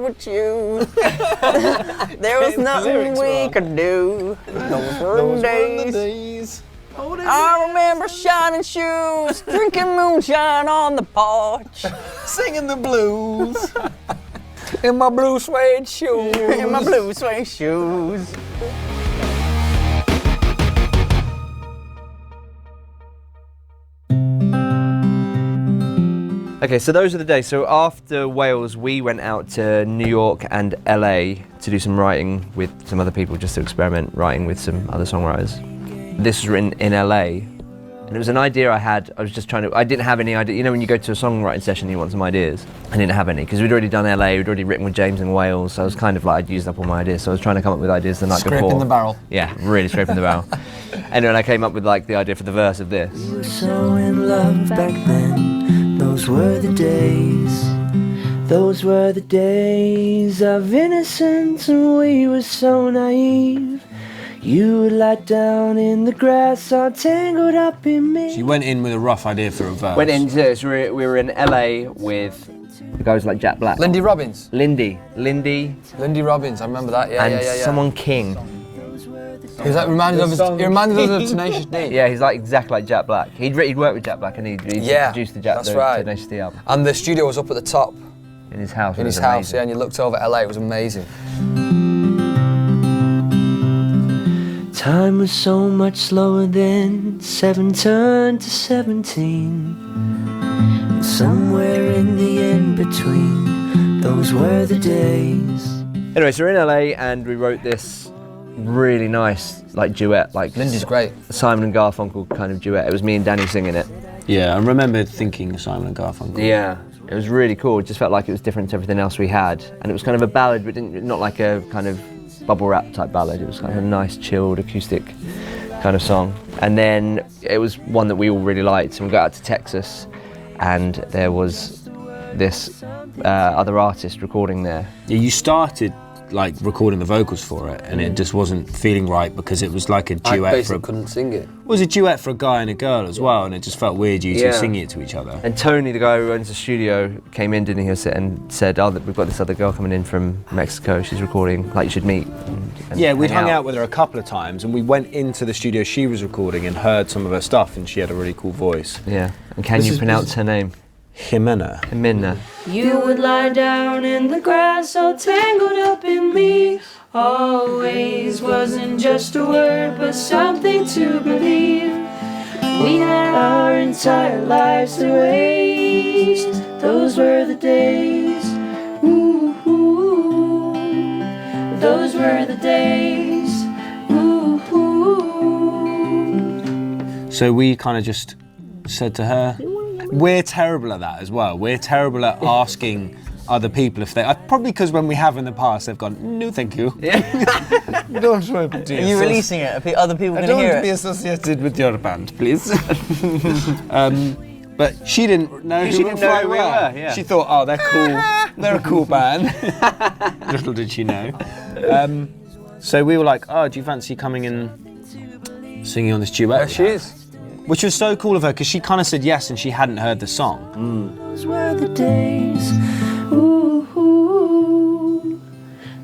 with you. There was nothing we could do. Those were the days. I remember shining shoes, drinking moonshine on the porch, singing the blues. In my blue suede shoes. In my blue suede shoes. Okay, so those are the days. So after Wales, we went out to New York and LA to do some writing with some other people, just to experiment writing with some other songwriters. This was written in LA, and it was an idea I had. I was just trying to, I didn't have any idea. You know, when you go to a songwriting session, you want some ideas. I didn't have any, because we'd already done LA, we'd already written with James in Wales, so I was kind of like, I'd used up all my ideas, so I was trying to come up with ideas the night before. Scraping the barrel. Yeah, really scraping the barrel. Anyway, I came up with like the idea for the verse of this. We were so in love back then, those were the days. Those were the days of innocence, and we were so naive. You would lie down in the grass, all tangled up in me. She went in with a rough idea for a verse. Went into this, we were in LA with guys like Jack Black. Lindy Robbins. Lindy Robbins, I remember that, yeah, and someone King. He was like, reminded us of Tenacious D. Yeah, he's like exactly like Jack Black. He'd worked with Jack Black and he produced the Tenacious D album. And the studio was up at the top. In his house. In his house, yeah, and you looked over LA, it was amazing. Time was so much slower then, 7 turned to 17. And somewhere in the in-between, those were the days. Anyway, so we're in LA and we wrote this really nice like duet, like Lindy's great. Simon and Garfunkel kind of duet. It was me and Danny singing it. Yeah, I remember thinking Simon and Garfunkel. Yeah, it was really cool. It just felt like it was different to everything else we had. And it was kind of a ballad, but not like a kind of bubble wrap type ballad. It was kind of a nice, chilled, acoustic kind of song. And then it was one that we all really liked. And we got out to Texas and there was this other artist recording there. Yeah, you started like recording the vocals for it and it just wasn't feeling right because it was like a duet. I basically couldn't sing it. It was a duet for a guy and a girl as well, and it just felt weird you two singing it to each other. And Tony, the guy who owns the studio, came in, didn't he, and said, oh, we've got this other girl coming in from Mexico, she's recording, like you should meet. And yeah, we'd hung out with her a couple of times and we went into the studio she was recording and heard some of her stuff and she had a really cool voice. Yeah, and can you pronounce her name? Jimena. You would lie down in the grass, all tangled up in me. Always wasn't just a word, but something to believe. We had our entire lives to waste. Those were the days. Ooh, ooh. Those were the days. Ooh, ooh. So we kind of just said to her, we're terrible at that as well. We're terrible at asking other people if they... probably because when we have in the past, they've gone, no, thank you. Yeah. Don't want to be Are you releasing it? Are other people going to hear it? I don't want to be associated with your band, please. But she didn't know who Mcfly were. Yeah. She thought, oh, they're cool. They're a cool band. Little did she know. So we were like, oh, do you fancy coming and singing on this duet? There she is. Which was so cool of her because she kind of said yes and she hadn't heard the song. Those were the days. Ooh, ooh.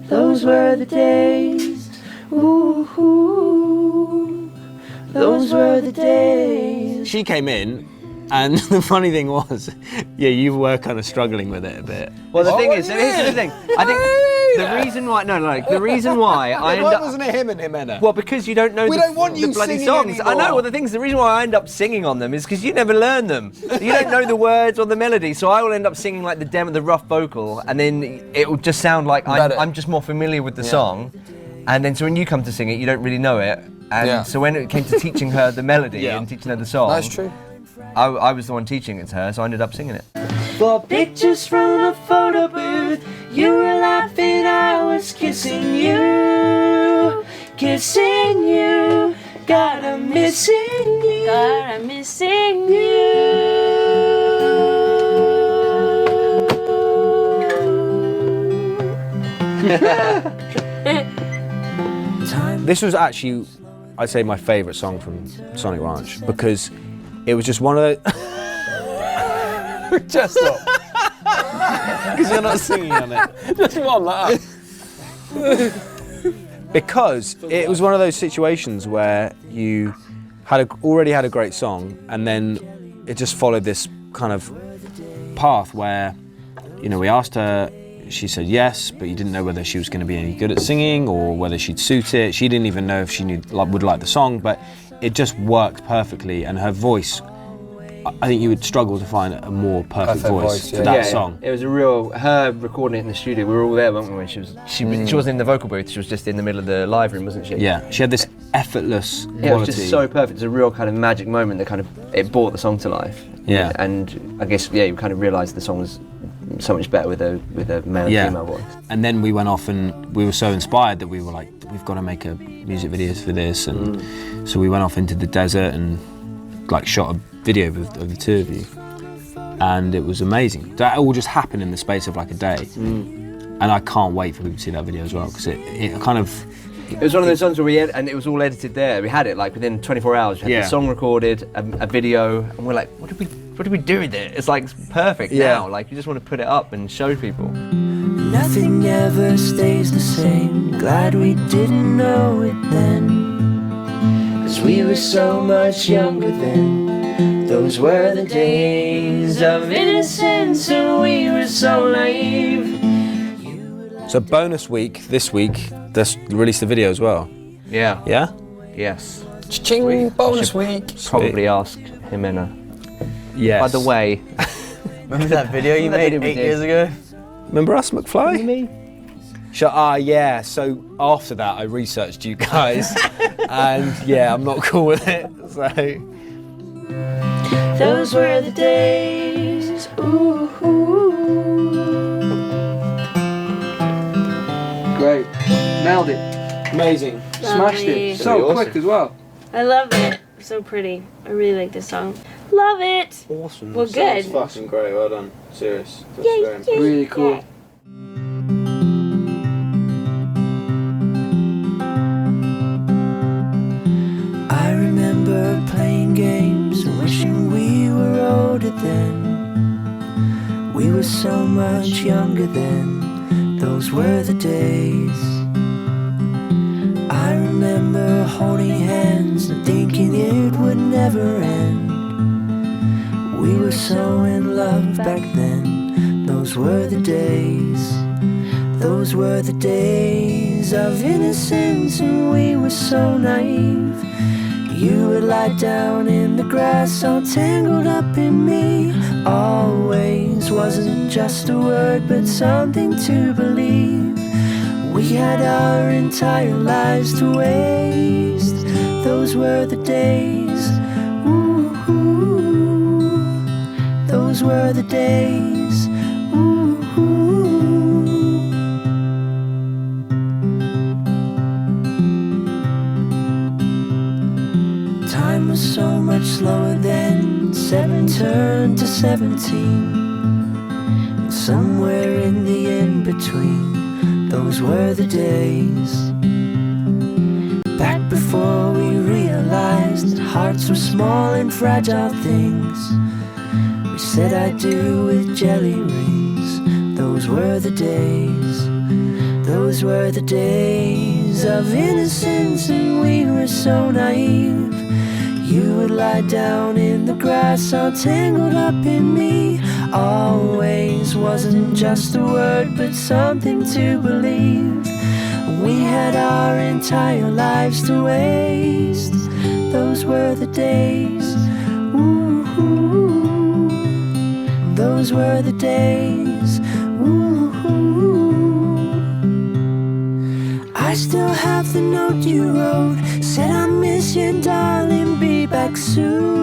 Those were the days. Ooh, ooh. Those were the days. She came in and the funny thing was, yeah, you were kind of struggling with it a bit. Well, the thing is, here's the thing. I think the reason why, the reason why I end Why up... wasn't it him and Jimena? Well, because you don't know the bloody songs. anymore. I know, well, the thing is, the reason why I end up singing on them is because you never learn them. You don't know the words or the melody, so I will end up singing like the rough vocal, and then it will just sound like I'm just more familiar with the song. And then so when you come to sing it, you don't really know it. And so when it came to teaching her the melody and teaching her the song... That's true. I was the one teaching it to her, so I ended up singing it. For pictures from a photo booth, you were laughing, I was kissing you. Kissing you, God, I'm missing you. God, I'm missing you. This was actually, I'd say, my favourite song from Sonic Ranch because it was just one of those... Just stop. Because you're not singing on it. Just one like that. Because it was one of those situations where you already had a great song, and then it just followed this kind of path where, you know, we asked her, she said yes, but you didn't know whether she was going to be any good at singing or whether she'd suit it. She didn't even know if she would like the song, but it just worked perfectly, and her voice, I think you would struggle to find a more perfect voice for that song. It was her recording it in the studio. We were all there, weren't we? When she wasn't in the vocal booth. She was just in the middle of the live room, wasn't she? Yeah, she had this effortless quality. It was just so perfect. It's a real kind of magic moment that it brought the song to life. Yeah, and I guess you kind of realised the song was so much better with a male and female voice. And then we went off and we were so inspired that we were like, we've got to make a music video for this, and so we went off into the desert and like shot a video of the two of you, and it was amazing. That all just happened in the space of like a day, and I can't wait for people to see that video as well, because it kind of... It was one of those songs where and it was all edited there. We had it like within 24 hours. We had the song recorded, a video, and we're like, what did we do with it? It's like perfect now. Like, you just want to put it up and show people. Nothing ever stays the same. Glad we didn't know it then. 'Cause we were so much younger then. Those were the days of innocence, and we were so naive. So bonus week, this week, they released the video as well. Yeah. Yeah? Yes. Ching, bonus week. Probably ask Jimena. Yes. By the way. Remember that video you made 8 years ago? Remember us, Mcfly? Me? Yeah, so after that I researched you guys, and yeah, I'm not cool with it, so... Those were the days, ooh. Great. Nailed it. Amazing. Smashed it. So Really quick awesome. as well. I love it. So pretty. I really like this song. Love it. Awesome. Well, good. Fucking great, well done. Serious. That's Yay, very yay, Really cool. yay. I remember playing games and wishing we were older then. We were so much younger then. Those were the days. I remember holding hands and thinking it would never end. We were so in love back then. Those were the days. Those were the days of innocence, and we were so naive. You would lie down in the grass all tangled up in me. Always wasn't just a word but something to believe. We had our entire lives to waste. Those were the days. Ooh, those were the days. Ooh. Time was so much slower then. 7 turned to 17. And somewhere in the in-between, those were the days. Back before we realized that hearts were small and fragile things. We said I do with jelly rings. Those were the days. Those were the days of innocence, and we were so naive. You would lie down in the grass all tangled up in me. Always wasn't just a word but something to believe. We had our entire lives to waste. Those were the days. Ooh, those were the days. Ooh. I still have the note you wrote. Said I miss you, darling, be back soon.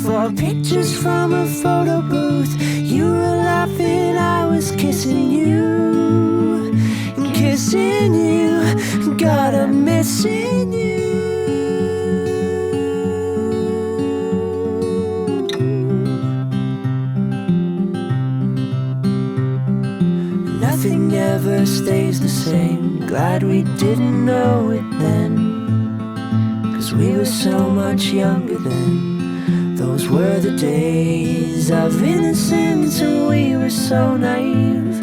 For pictures from a photo booth, you were laughing, I was kissing you. Kissing you, God, I'm missing you. Nothing ever stays the same. Glad we didn't know it then. 'Cause we were so much younger then. Those were the days of innocence and we were so naive.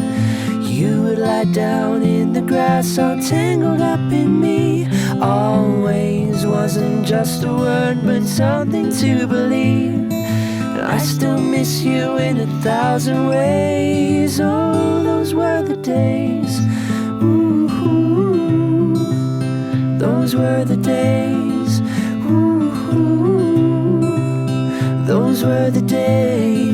You would lie down in the grass all tangled up in me. Always wasn't just a word but something to believe. And I still miss you in 1,000 ways. Oh, those were the days. Ooh, those were the days. Ooh, those were the days.